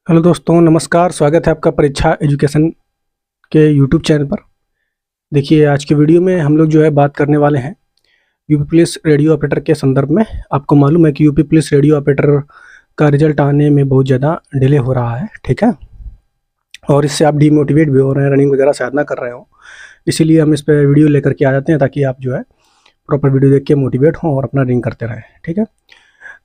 Hello दोस्तों, नमस्कार। स्वागत है आपका परीक्षा एजुकेशन के यूट्यूब चैनल पर। देखिए, आज की वीडियो में हम लोग जो है बात करने वाले हैं यूपी पुलिस रेडियो ऑपरेटर के संदर्भ में। आपको मालूम है कि यूपी पुलिस रेडियो ऑपरेटर का रिजल्ट आने में बहुत ज़्यादा डिले हो रहा है, ठीक है। और इससे आप डीमोटिवेट भी हो रहे हैं, रनिंग वगैरह शायद ना कर रहे हो। इसीलिए हम इस पर वीडियो लेकर के आ जाते हैं ताकि आप जो है प्रॉपर वीडियो देख के मोटिवेट हों और अपना रनिंग करते रहें, ठीक है।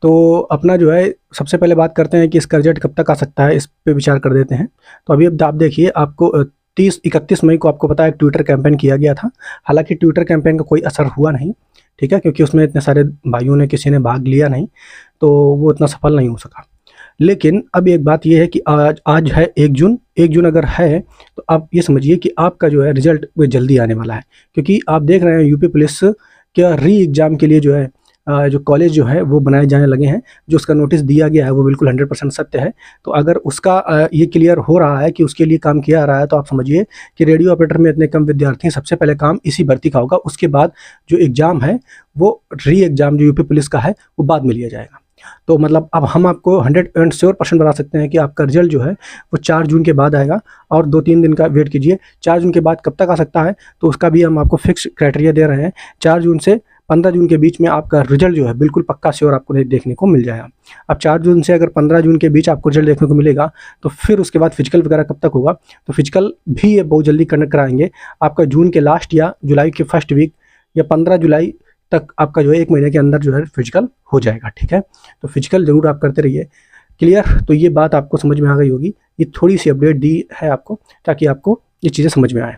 तो अपना जो है सबसे पहले बात करते हैं कि इसका रिजल्ट कब तक आ सकता है, इस पे विचार कर देते हैं। तो अभी अब आप देखिए, आपको 30-31 मई को आपको पता है ट्विटर कैंपेन किया गया था। हालांकि ट्विटर कैंपेन का कोई असर हुआ नहीं, ठीक है, क्योंकि उसमें इतने सारे भाइयों ने किसी ने भाग लिया नहीं, तो वो इतना सफल नहीं हो सका। लेकिन अब एक बात ये है कि आज आज है 1 जून। 1 जून अगर है तो आप ये समझिए कि आपका जो है रिजल्ट वो जल्दी आने वाला है, क्योंकि आप देख रहे हैं यूपी पुलिस के री एग्ज़ाम के लिए जो है जो कॉलेज जो है वो बनाए जाने लगे हैं। जो उसका नोटिस दिया गया है वो बिल्कुल 100% सत्य है। तो अगर उसका ये क्लियर हो रहा है कि उसके लिए काम किया जा रहा है, तो आप समझिए कि रेडियो ऑपरेटर में इतने कम विद्यार्थी हैं, सबसे पहले काम इसी भर्ती का होगा। उसके बाद जो एग्ज़ाम है वो री एग्ज़ाम जो यूपी पुलिस का है वो बाद में लिया जाएगा। तो मतलब अब हम आपको 100% श्योर परसेंट बता सकते हैं कि आपका रिजल्ट जो है वो 4 जून के बाद आएगा। और 2-3 दिन का वेट कीजिए। 4 जून के बाद कब तक आ सकता है, तो उसका भी हम आपको फिक्स क्राइटेरिया दे रहे हैं। 4 जून से 15 जून के बीच में आपका रिजल्ट जो है बिल्कुल पक्का श्योर आपको देखने को मिल जाएगा। अब 4 जून से अगर 15 जून के बीच आपको रिजल्ट देखने को मिलेगा, तो फिर उसके बाद फिजिकल वगैरह कब तक होगा, तो फिजिकल भी ये बहुत जल्दी कंडक्ट कराएंगे। आपका जून के लास्ट या जुलाई के फर्स्ट वीक या 15 जुलाई तक आपका जो है 1 महीने के अंदर जो है फिजिकल हो जाएगा, ठीक है। तो फिजिकल ज़रूर आप करते रहिए। क्लियर? तो ये बात आपको समझ में आ गई होगी। ये थोड़ी सी अपडेट दी है आपको ताकि आपको ये चीज़ें समझ में आए।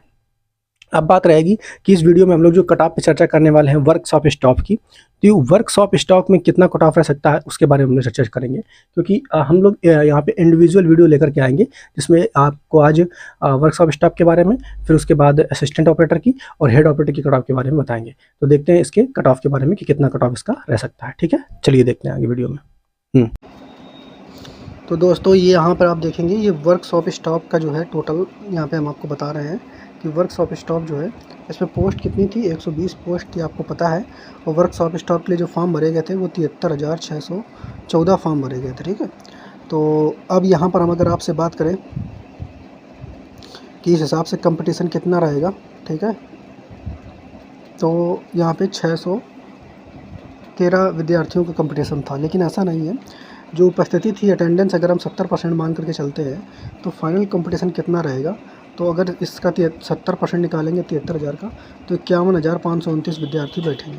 अब बात रहेगी कि इस वीडियो में हम लोग जो कट ऑफ पे चर्चा करने वाले हैं वर्कशॉप स्टॉप की। तो ये वर्कशॉप स्टॉक में कितना कट ऑफ रह सकता है उसके बारे में हम लोग चर्चा करेंगे, क्योंकि हम लोग यहाँ पे इंडिविजुअल वीडियो लेकर के आएंगे, जिसमें आपको आज वर्कशॉप स्टॉप के बारे में, फिर उसके बाद असिस्टेंट ऑपरेटर की और हेड ऑपरेटर की कट ऑफ के बारे में बताएंगे। तो देखते हैं इसके कट ऑफ के बारे में कि कितना कट ऑफ इसका रह सकता है, ठीक है। चलिए देखते हैं आगे वीडियो में। तो दोस्तों, ये यहाँ पर आप देखेंगे, ये वर्कशॉप स्टॉप का जो है टोटल यहाँ पे हम आपको बता रहे हैं कि वर्कशॉप स्टॉप जो है इसमें पोस्ट कितनी थी, 120 पोस्ट थी, आपको पता है। और वर्कशॉप स्टॉप के लिए जो फॉर्म भरे गए थे वो 73,614 फॉर्म भरे गए थे, ठीक है। तो अब यहाँ पर हम अगर आपसे बात करें कि इस हिसाब से कंपटीशन कितना रहेगा, ठीक है, तो यहाँ पे 613 विद्यार्थियों का कंपटीशन था। लेकिन ऐसा नहीं है, जो उपस्थिति थी, अटेंडेंस, अगर हम 70% मान करके चलते हैं तो फाइनल कंपटीशन कितना रहेगा, तो अगर इसका 70% निकालेंगे 73,000 का, तो 51,529 विद्यार्थी बैठेंगे।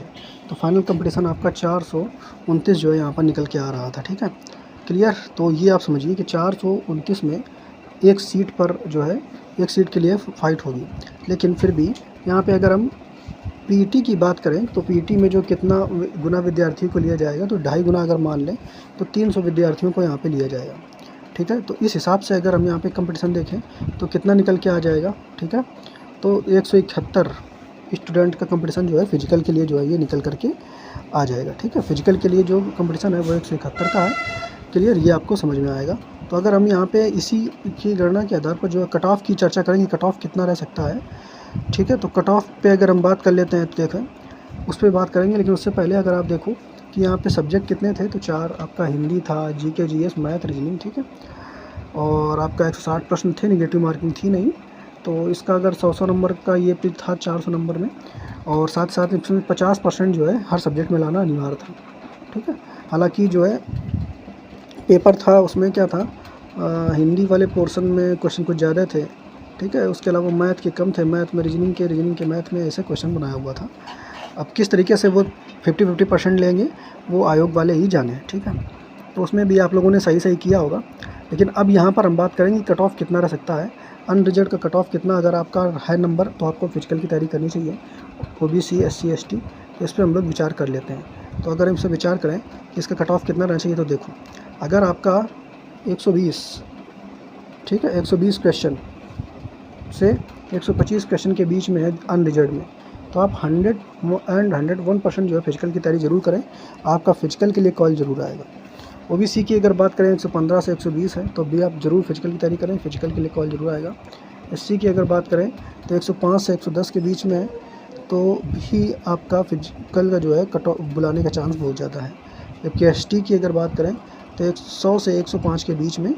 तो फाइनल कंपटीशन आपका 429 जो है यहाँ पर निकल के आ रहा था, ठीक है। क्लियर? तो ये आप समझिए कि 429 में एक सीट पर जो है, एक सीट के लिए फ़ाइट होगी। लेकिन फिर भी यहाँ पे अगर हम पीटी की बात करें तो पीटी में जो कितना गुना विद्यार्थियों को लिया जाएगा, तो 2.5 गुना अगर मान लें तो 300 विद्यार्थियों को यहाँ पे लिया जाएगा, ठीक है। तो इस हिसाब से अगर हम यहाँ पे कंपटीशन देखें तो कितना निकल के आ जाएगा, ठीक है। तो 171 स्टूडेंट का कंपटीशन जो है फिजिकल के लिए जो है ये निकल करके आ जाएगा, ठीक है। फिजिकल के लिए जो कंपटीशन है वो 171 का है। क्लियर? ये आपको समझ में आएगा। तो अगर हम यहाँ पे इसी की गणना के आधार पर जो है कट ऑफ की चर्चा करेंगे, कट ऑफ कितना रह सकता है, ठीक है। तो कट ऑफ पे अगर हम बात कर लेते हैं तो देखें उस पर बात करेंगे। लेकिन उससे पहले अगर आप देखो कि यहाँ पे सब्जेक्ट कितने थे, तो 4 आपका हिंदी था, जीके, जीएस, मैथ, रीजनिंग, ठीक है। और आपका 160 प्रश्न थे, नेगेटिव मार्किंग थी नहीं। तो इसका अगर 100 नंबर का ये पे था 400 नंबर में, और साथ साथ इसमें 50% जो है हर सब्जेक्ट में लाना अनिवार्य था, ठीक है। हालाँकि जो है पेपर था उसमें क्या था, हिंदी वाले पोर्शन में क्वेश्चन कुछ ज़्यादा थे, ठीक है। उसके अलावा मैथ के कम थे, मैथ में रीजनिंग के मैथ में ऐसे क्वेश्चन बनाया हुआ था। अब किस तरीके से वो 50-50% लेंगे वो आयोग वाले ही जाने, ठीक है। तो उसमें भी आप लोगों ने सही किया होगा। लेकिन अब यहाँ पर हम बात करेंगे कट ऑफ कितना रह सकता है, अनरिजर्व का कट ऑफ कितना। अगर आपका है नंबर तो आपको फिजिकल की तैयारी करनी चाहिए, ओबीसी, एससी, एसटी, तो इस पर हम लोग विचार कर लेते हैं। तो अगर हम इस पर विचार करें कि इसका कट ऑफ कितना रहना चाहिए, तो देखो, अगर आपका 120, ठीक है, 120 क्वेश्चन से 125 क्वेश्चन के बीच में है अनरिजर्व में, तो आप 101% जो है फिजिकल की तैयारी ज़रूर करें। आपका फिजिकल के लिए कॉल ज़रूर आएगा। ओबीसी की अगर बात करें 115 से 120 है, तो भी आप ज़रूर फिजिकल की तैयारी करें, फिजिकल के लिए कॉल ज़रूर आएगा। एससी की अगर बात करें तो 105 से 110 के बीच में है, तो भी आपका फिजिकल का जो है कट ऑफ बुलाने का चांस बहुत ज़्यादा है। जबकि एसटी की अगर बात करें तो 100 से 105 के बीच में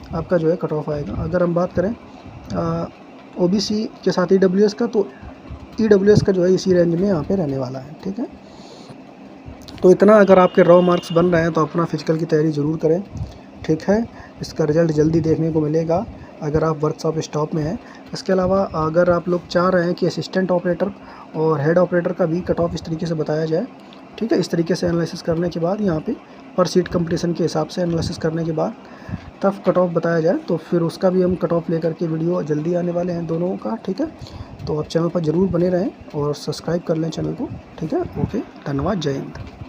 आपका जो है कट ऑफ आएगा। अगर हम बात करें OBC के साथ EWS का, तो EWS का जो है इसी रेंज में यहाँ पे रहने वाला है, ठीक है। तो इतना अगर आपके रॉ मार्क्स बन रहे हैं तो अपना फिजिकल की तैयारी ज़रूर करें, ठीक है। इसका रिज़ल्ट जल्दी देखने को मिलेगा अगर आप वर्कशॉप स्टॉप में हैं। इसके अलावा अगर आप लोग चाह रहे हैं कि असिस्टेंट ऑपरेटर और हेड ऑपरेटर का भी कट ऑफ इस तरीके से बताया जाए, ठीक है, इस तरीके से एनालिसिस करने के बाद यहाँ पे पर सीट कंपटीशन के हिसाब से एनालिसिस करने के बाद तब कट ऑफ बताया जाए, तो फिर उसका भी हम कट ऑफ लेकर के वीडियो जल्दी आने वाले हैं दोनों का, ठीक है। तो आप चैनल पर ज़रूर बने रहें और सब्सक्राइब कर लें चैनल को, ठीक है। ओके, धन्यवाद, जय हिंद।